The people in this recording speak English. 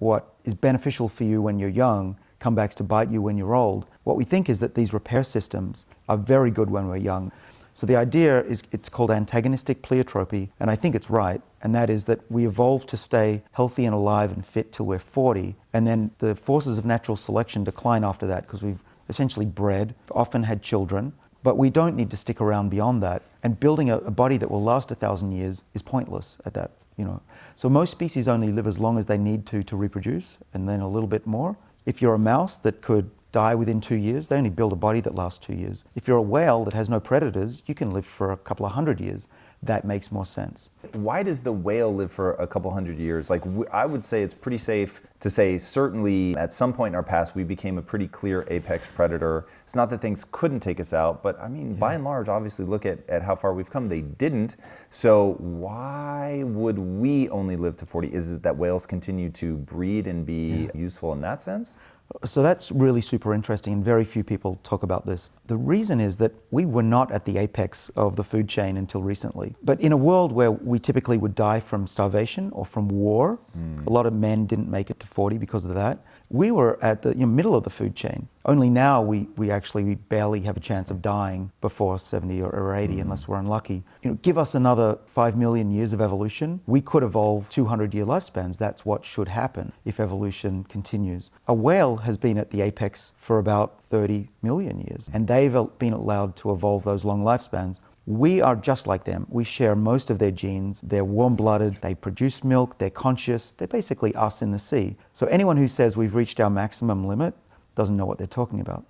what is beneficial for you when you're young come back to bite you when you're old. What we think is that these repair systems are very good when we're young. So the idea is, it's called antagonistic pleiotropy, and I think it's right, and that is that we evolve to stay healthy and alive and fit till we're 40, and then the forces of natural selection decline after that because we've essentially bred, often had children, but we don't need to stick around beyond that. And building a body that will last 1,000 years is pointless at that, So most species only live as long as they need to reproduce, and then a little bit more. If you're a mouse that could die within 2 years, they only build a body that lasts 2 years. If you're a whale that has no predators, you can live for a couple of hundred years. That makes more sense. Why does the whale live for a couple hundred years? Like, I would say it's pretty safe to say certainly at some point in our past we became a pretty clear apex predator. It's not that things couldn't take us out, but I mean, by and large, obviously look at how far we've come. They didn't. So why would we only live to 40? Is it that whales continue to breed and be useful in that sense? So that's really super interesting, and very few people talk about this. The reason is that we were not at the apex of the food chain until recently. But in a world where we typically would die from starvation or from war, a lot of men didn't make it to 40 because of that. We were at the middle of the food chain. Only now we barely have a chance of dying before 70 or 80 unless we're unlucky. Give us another 5 million years of evolution, we could evolve 200-year lifespans. That's what should happen if evolution continues. A whale has been at the apex for about 30 million years, and they've been allowed to evolve those long lifespans. We are just like them. We share most of their genes. They're warm-blooded, they produce milk, they're conscious. They're basically us in the sea. So anyone who says we've reached our maximum limit doesn't know what they're talking about.